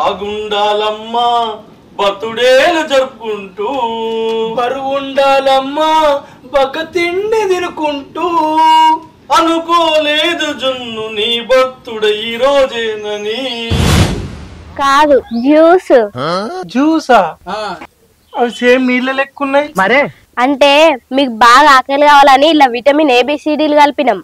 బాగుండాలమ్మా బతుడేలు జరుపుకుంటూ, బరువుండాలమ్మా బగ్గ తిండి తినుకుంటూ. అనుకోలేదు జున్ను నీ భక్తుడ ఈ రోజేనని. కాదు జ్యూస్. జ్యూసా? అవి సేమ్ నీళ్ళ లెక్కున్నాయి మరే. అంటే మీకు బాగా ఆకలి కావాలని ఇలా విటమిన్ ఏబిసిడీలు కలిపినాం.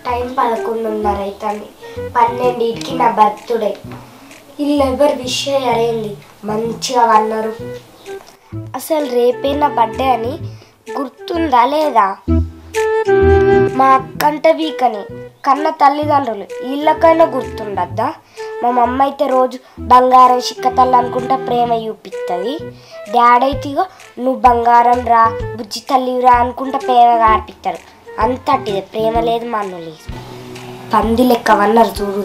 టైం 11:30 అవుతుంది. 12కి నా బర్త్డే. వీళ్ళు ఎవరు విష్ అయ్యారేంది మంచిగా అన్నారు. అసలు రేపే నా బర్త్డే అని గుర్తుందా లేదా? మా అక్కంట వీకని కన్న తల్లిదండ్రులు వీళ్ళకైనా గుర్తుండద్దా? మా మమ్మ అయితే రోజు బంగారం చిక్కతల్లి అనుకుంటా ప్రేమ చూపిస్తుంది. డాడీ అయితే ఇగో నువ్వు బంగారం రా బుజ్జి తల్లిరా అనుకుంటా ప్రేమగా ఆర్పిస్తారు. అంతటిదే ప్రేమ లేదు మన్ను లేదు. పంది లెక్క అన్నారు చూడు.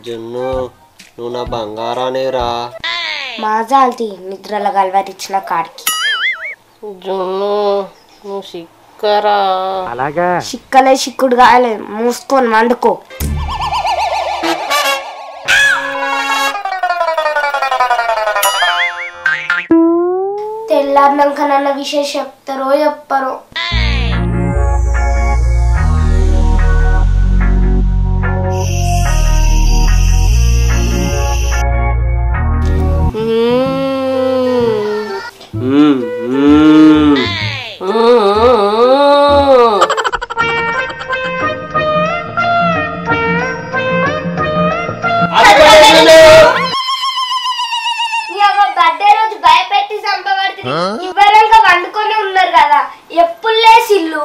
జున్ను నువ్వు నా బంగారానే రా. మాజాల్తి నిద్రల గల్వరిచ్చిన కాడికి. జున్ను నువ్వు సిక్కరా. అలాగా చిక్కలే చిక్కుడు కాలే మూసుకొని వండుకో. తెల్లారినాక నన్న విషయం చెప్తారో చెప్పరో. బర్త్డే రోజు భయపెట్టి చంపబడుతుంది. ఇవ్వరంగా వండుకొని ఉన్నారు కదా ఎప్పుడు లేసిల్లు.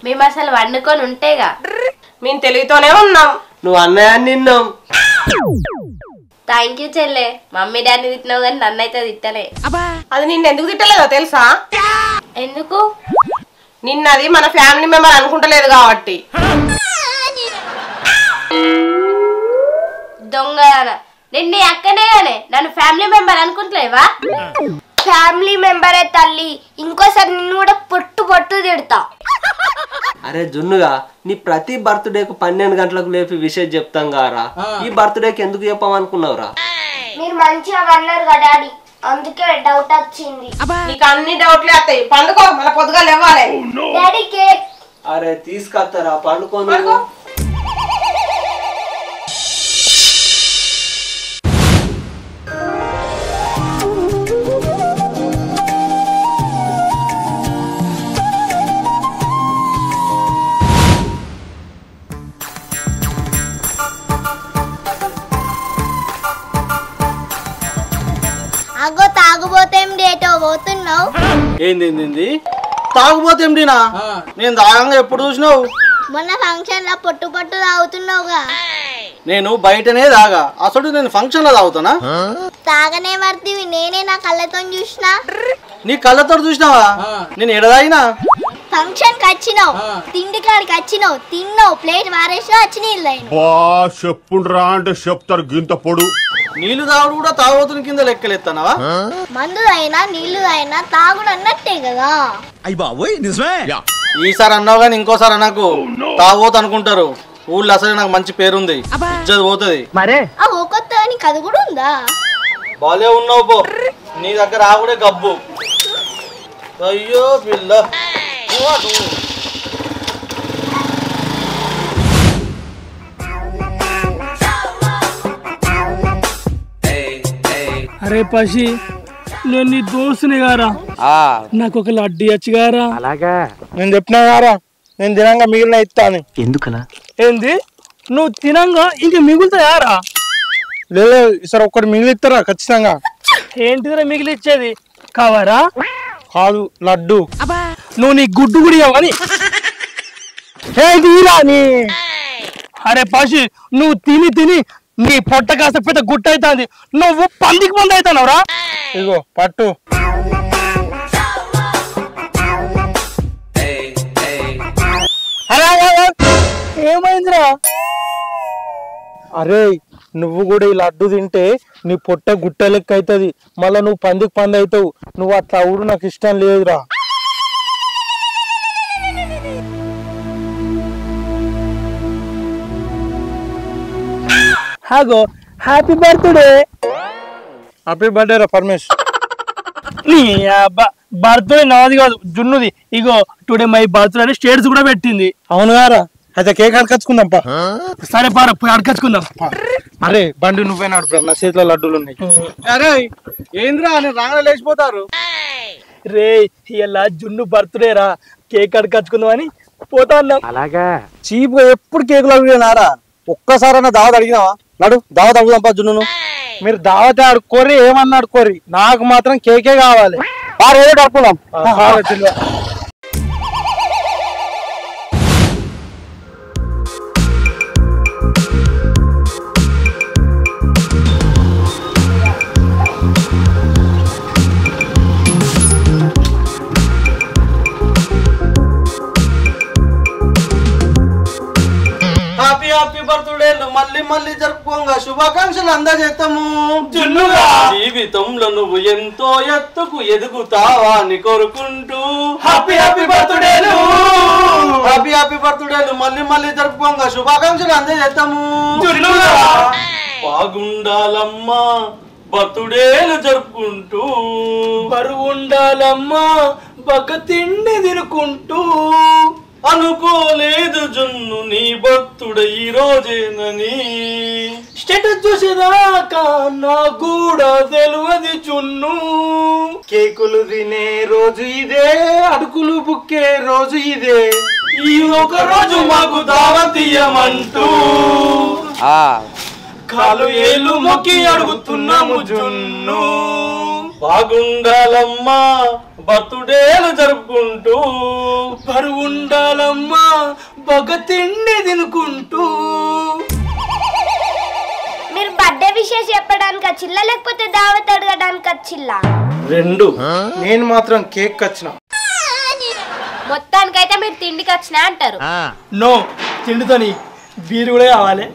మేము అసలు వండుకొని ఉంటేగా మేము తెలివితోనే ఉన్నాం. నువ్వు అన్నయ్య నిన్నాం. థ్యాంక్ యూ చెల్లె. మమ్మీ డాడీ తిట్టినావు కానీ నన్ను అయితే తిట్టలే. అది నిన్ను ఎందుకు తిట్టలేదో తెలుసా? ఎందుకు? నిన్నది మన ఫ్యామిలీ మెంబర్ అనుకుంటలేదు కాబట్టి. దొంగ నిన్న అక్కనే గానే నన్ను ఫ్యామిలీ మెంబర్ అనుకుంటలేవా? ఫ్యామిలీ మెంబరే తల్లి. ఇంకోసారి నిన్ను కూడా పొట్టు పొట్టు తిడతా. అరే జున్నుగా నీ ప్రతి బర్త్డేకు 12 గంటలకు లేపి విషయం చెప్తాం గారా. ఈ బర్త్డేకి ఎందుకు చెప్పామనుకున్నావురా? మీరు మంచిగా అన్నారు కదా డాడీ, అందుకే డౌట్ వచ్చింది. నీకు అన్ని డౌట్లే వస్తాయి. పండుకో మళ్ళీ పొద్దుగా లేవాలి. Daddy cake. అరే తీసుకొస్తారా పండుకోను. అగో తాగుబోతే డేటో పోతున్నావు. ఏంది తాగుపోతే ఏమిటినా? నేను తాగంగా ఎప్పుడు చూసినావు? మొన్న ఫంక్షన్ లో పొట్టు పొట్టు తాగుతున్నావుగా. నేను బయటనే తాగా, అసలు నేను ఫంక్షన్ లో తాగుతానా? తాగనే పడుతుంది. నేనే నా కళ్ళతో చూసినా. నీ కళ్ళతో చూసినావా? నేను ఎడదాగినా? ఫంక్షన్ కి వచ్చినావు, తిండి కాడికి వచ్చినావు, తిన్నావు, ప్లేట్ వారేసి వచ్చి నీళ్ళు చెప్పుండ్రా అంటే చెప్తారు గింత పొడు. నీళ్లు తాగుడు కూడా తాగుతున్న కింద లెక్కలెత్తానవా? మందు అయినా నీళ్లు అయినా తాగుడు అన్నట్టే కదా. ఈసారి అన్నావు కానీ ఇంకోసారి నాకు తాగోతు అనుకుంటారు. ఊళ్ళో అసలు నాకు మంచి పేరుంది, ఇజ్జత్ పోతుంది. ఆ ఒక్కొత్త నీకు అది కూడా ఉందా? బాలే ఉన్నావు పో. నీ దగ్గర ఆవిడే గబ్బు. అయ్యో పిల్ల. అరే పసి, నేను నీ దోస్తుని గారా, నాకు ఒక లడ్డు ఇచ్చి గారా. అలాగా నేను చెప్పినా గారా, నేను తినంగా మిగిలిన ఇస్తాను. ఎందుకలా? ఏంది నువ్వు తినంగా ఇంక మిగులుతాయారా? లేదు ఈసారి ఒక్కటి మిగిలిస్తారా ఖచ్చితంగా. ఏంటిదిరా మిగిలిచ్చేది? కావారా? కాదు లడ్డు. నువ్వు నీ గుడ్డు కూడా కానీ అరే పసి, నువ్వు తిని తిని నీ పొట్ట కాస్త పెద్ద గుట్ట అవుతుంది, నువ్వు పందికి ముందు అవుతున్నావురా. ఇగో పట్టు. ఏమైందిరా? అరే నువ్వు కూడా ఈ లడ్డు తింటే నీ పొట్ట గుట్ట లెక్క అవుతుంది, మళ్ళా నువ్వు పందికి పంది అవుతావు. నువ్వు అట్లా అవుడు నాకు ఇష్టం లేదురా. Hago happy birthday. Happy birthday రా పరమేశ్. నీ బర్త్డే నాది కాదు జున్నుది. ఇగో టుడే మై బర్త్డే అని స్టేటస్ కూడా పెట్టింది. అవును గారా, అయితే కేక్ అడకచ్చుకుందాం పా. సరే పార పోయి అడకచ్చుకుందాం. అరే బండి నువ్వే నడుపురా, నా చేతిలో లడ్డూలు ఉన్నాయి. అరే ఏంద్రా నేను రాగానే లేచిపోతారు. రే ఇలా జున్ను బర్త్డే రా, కేక్ అడకచ్చుకుందాం అని పోతా అన్నాం. అలాగా చీప్ గా ఎప్పుడు కేకులు అడిగినారా? ఒక్కసారైనా దావత్ అడిగినావా? నడు దావత్ అడుగుదాం పా జున్ను. మీరు దావత్ ఆడుకోరి, ఏమన్నా ఆడుకోరి, నాకు మాత్రం కేకే కావాలి. ఏదో అడుపుదాం. హ్యాపీ హ్యాపీ బర్త్డే మళ్ళీ మళ్ళీ జరుపుకోగా శుభాకాంక్షలు అందజేస్తాము. జీవితంలో నువ్వు ఎంతో ఎత్తుకు ఎదుగుతావా అని కోరుకుంటూ హ్యాపీ హ్యాపీ బర్త్డేలు హ్యాపీ హ్యాపీ బర్త్డేలు మళ్ళీ మళ్ళీ జరుపుకోగా శుభాకాంక్షలు అందజేస్తాము. బాగుండాలమ్మా బర్త్డేలు జరుపుకుంటూ, బరువుండాలమ్మా బగ్గ తిండి తినుకుంటూ, అనుకోలేదు జున్ను నీ భక్తుడ ఈ రోజేనని, స్టేటస్ చూసేదాకా నా కూడా తెలియదు జున్ను. కేకులు తినే రోజు ఇదే, అడుగులు బుక్కే రోజు ఇదే, ఈ ఒక రోజు మాకు దావతీయమంటూ కాలు ఏళ్ళు మొక్కి అడుగుతున్నాము జున్ను. బాగుండాలమ్మా బర్త్డేలు జరుపుకుంటూ, బరువుండాలమ్మా బగ తిండి తినుకుంటూ. మీరు బర్త్డే విషెస్ చెప్పడానికి వచ్చిల్లా లేకపోతే దావత్ అడగడానికి వచ్చిల్లా? రెండు. నేను మాత్రం కేక్ వచ్చిన. మొత్తానికైతే మీరు తిండికి వచ్చినా అంటారు. నో, తిండితోని బీరు కూడా కావాలి.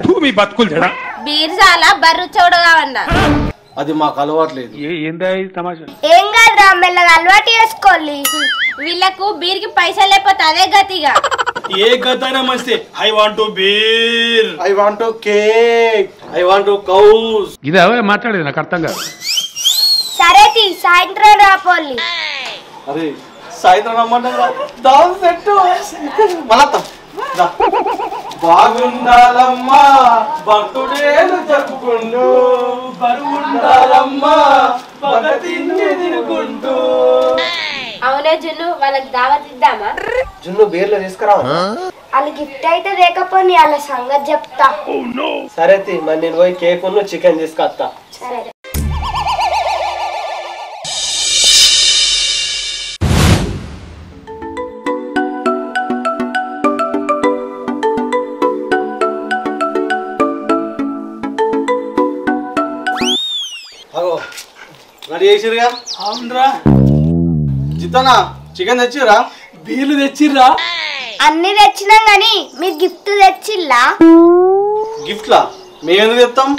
బీర్ చాలా బర్రు చౌడ కావన్నా. అది మాకు అలవాట్లేదు. ఏం కాదురా, మెల్లగా అలవాటు చేసుకోవాలి. వీళ్ళకు బీర్కి పైసలు లేకపోతే అదే గతిగా. ఏ గతైనా మంచిదే. I want to beer, I want to cake, I want to cows. ఇదే మాట్లాడేది నాకు అర్థం కాదు. సరే తీ, సాయంత్రం రాపోలి. అరే సాయంత్రం రమ్మంటారా? బాగుండాలమ్మా బర్త్డేలు జరుపుకుంటూ, బరువుండాలమ్మా బగ తిండి తినుకుంటూ. అవునే జున్ను, వాళ్ళకి దావత్ ఇద్దామా? జున్ను బీర్లు తీసుకురా. వాళ్ళ గిఫ్ట్ అయితే లేకపోతే వాళ్ళ సంగతి చెప్తా. సరే మరి నేను పోయి కేక్ ఉన్న చికెన్ తీసుకొస్తా. సరే. రెడీ చేసిరుగా? అవునరా. జితనా చికెన్ తెచ్చిరా? బీర్లు తెచ్చిర్రా? అన్ని తెచ్చినాం గాని మీరు గిఫ్ట్ తెచ్చిల్లా? గిఫ్ట్లా మేము తెస్తాం.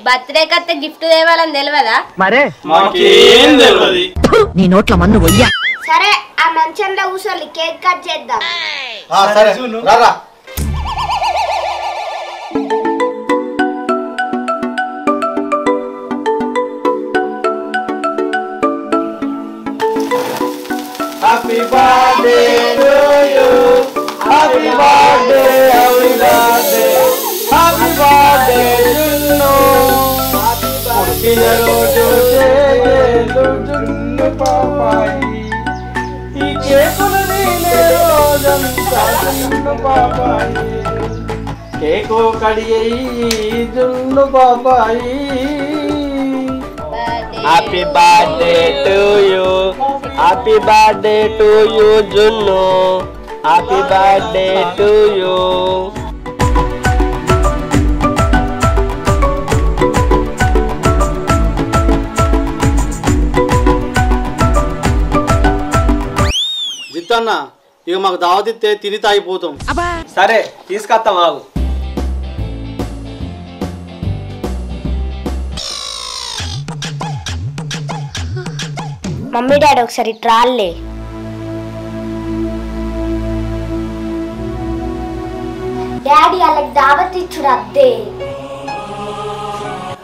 బర్త్డే కత్తే గిఫ్ట్ తేవాలని తెలియదా? మరే మాకేం తెలియదు. నీ నోట్ల మన్ను వయ్యా. సరే ఆ మంచంలో కూర్చోలి, కేక్ కట్ చేద్దాం. సరే రారా. Happy birthday to you. Happy birthday, happy birthday, happy birthday to you. పుట్టినరోజు జున్ను పాపాయి, ఈ కేకులు తినే రోజంతా జున్ను పాపాయి, కేకు కడిగేయి జున్ను పాపాయి. Happy birthday to you, happy birthday to you జున్ను, హ్యాపీ బర్త్డే టు యూ. ముష్టన్న ఇక మాకు దావతిస్తే తిని తాగిపోతాం. సరే తీసుకొస్తాం ఆగు. మమ్మీ డాడీ ఒకసారి ట్రాల్లే. డాడీ వాళ్ళకి దావత్ ఇచ్చుడు అద్దే.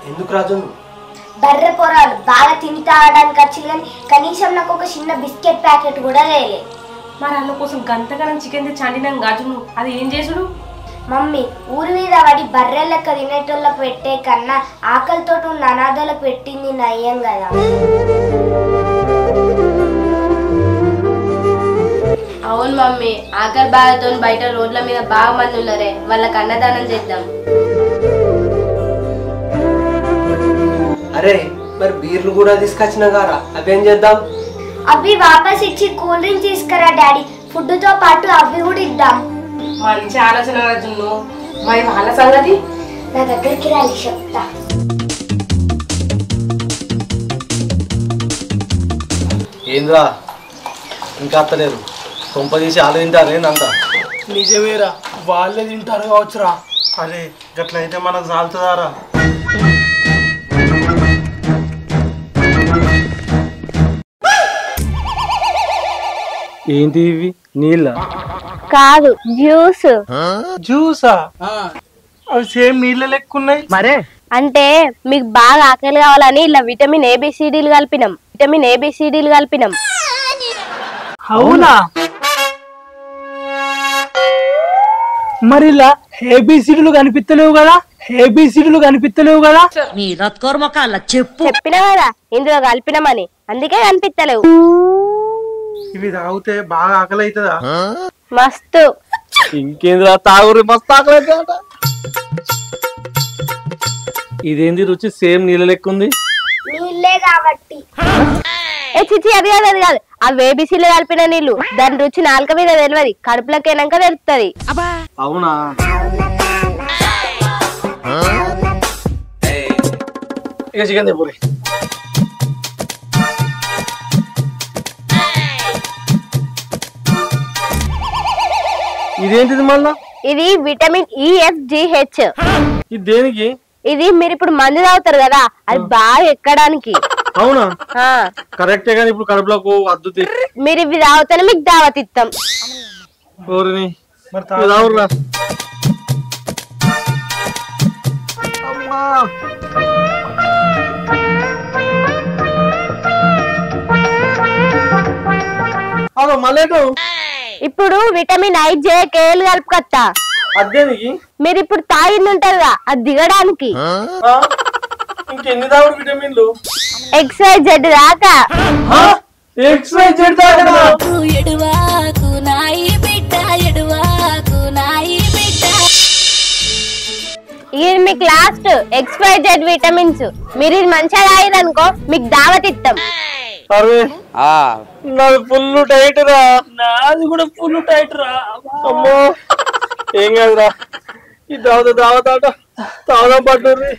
ఎందుకు రాజు? బర్రె పొరాలు బాగా తిని తాగడానికి వచ్చి కానీ కనీసం నాకు ఒక చిన్న బిస్కెట్ ప్యాకెట్ కూడా లేలే. మరి అన్న కోసం గంతగానం చికెన్ తెచ్చి అండినాం గాజును, అది ఏం చేసుడు? మమ్మీ ఊరి మీద పడి బర్రెలకు తినేటోళ్ళకు పెట్టే కన్నా ఆకలితో ఉన్న అనాథలకు పెట్టింది నయ్యం కదా. అవును మమ్మీ, ఆకలి బాధతో బయట రోడ్ల మీద బాగా మంది ఉన్నారే, వాళ్ళకి అన్నదానం చేద్దాం. అరే మరి బీర్లు కూడా తీసుకొచ్చినా గారా, అవేం చేద్దాం? అవి వాపస్ ఇచ్చి కూల్ డ్రింక్ తీసుకురా డాడీ. ఫుడ్ తో పాటు అవి కూడా ఇద్దాం. మంచి ఆలోచన రాజును. మరి వాళ్ళ సంగతి? నా దగ్గరికి రాలి చెప్తా. ఏంద్రా ఇంకా అత్తలేరు? కొంప తీసి ఆలు తింటారేందంతా? నిజమేరా, వాళ్ళే తింటారు కావచ్చురా. అరే గట్లయితే మనకు చాలుతుందారా? ఏంటి ఇవి? నీళ్ళ? కాదు, జ్యూస్. జ్యూసా? అవి సేమ్ నీళ్ళ లెక్కున్నాయి మరే. అంటే మీకు బాగా ఆకలి కావాలని ఇలా విటమిన్ ఏబిసిడీలు కలిపినాం. అవునా? మరి ఇలా ఏబిసిడీలు కనిపిస్తలేవు కదా? చెప్పినా కదా ఇందులో కలిపినామని, అందుకే కనిపిస్తలేవు. ఇవి తాగితే బాగా ఆకలి అవుతుందా? మస్తు. ఇంకేంద్రా తాగురి, మస్తు ఆకలి అవుతుందట. ఇదేంది రుచి సేమ్ నీళ్ళ లెక్క ఉంది? నీళ్ళే కాబట్టి. చిచి, అది కాదు, అవి ఏబిసిలో కలిపిన నీళ్లు. దాని రుచి నాలుక మీద తెలియదు, కడుపులోకేనాక తెలుస్తుంది. అవునా? ఇక చికెన్ తెప్పురి. ఇదేంటిది మళ్ళా? ఇది విటమిన్ EFGH. ఇది దేనికి? ఇది మీరు ఇప్పుడు మందు తాగుతారు కదా, అది బాగా ఎక్కడానికి. అవునా? కరెక్టే, కానీ ఇప్పుడు కడుపులోకి అద్దు. మీరు ఇవి తాగుతానే మీకు దావత్ ఇస్తాం. ఇప్పుడు విటమిన్ IJKL కలుపుకొస్తా. అదేనికి? మీరు ఇప్పుడు తాగింది ఉంటారుగా, అది దిగడానికి. ఇంకెన్ని తాగుడు విటమిన్లు? XYZ దాకా. XYZ దాకా? ఇది మీకు లాస్ట్ XYZ విటమిన్స్. మీరు ఇది మంచిగా తాగిరనుకో మీకు దావత్ ఇస్తాం. అరే నాది ఫుల్ టైట్ రా. నాది కూడా ఫుల్ టైట్ రా. అమ్మో ఏం కాదురా, ఈ దావత తాగడం పడ్డూరి.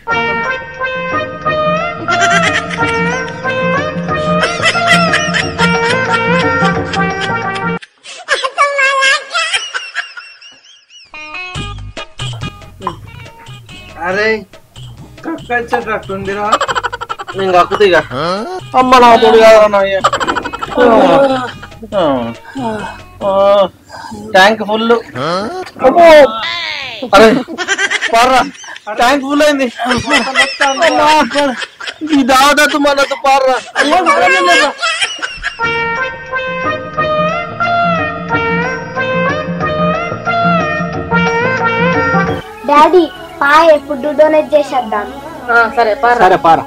అరే కక్కొచ్చేటట్టుందిరా. నేను కక్కుతా ఇక. అమ్మ నా తోడు కాదన్నా. Tank full. అరే పార్రా, ట్యాంక్ ఫుల్ అయింది. ఈ దావతు మనతో పార్రా. డాడీ పాయ ఫుడ్ డొనేట్ చేసేద్దాం. సరే సరే పారా.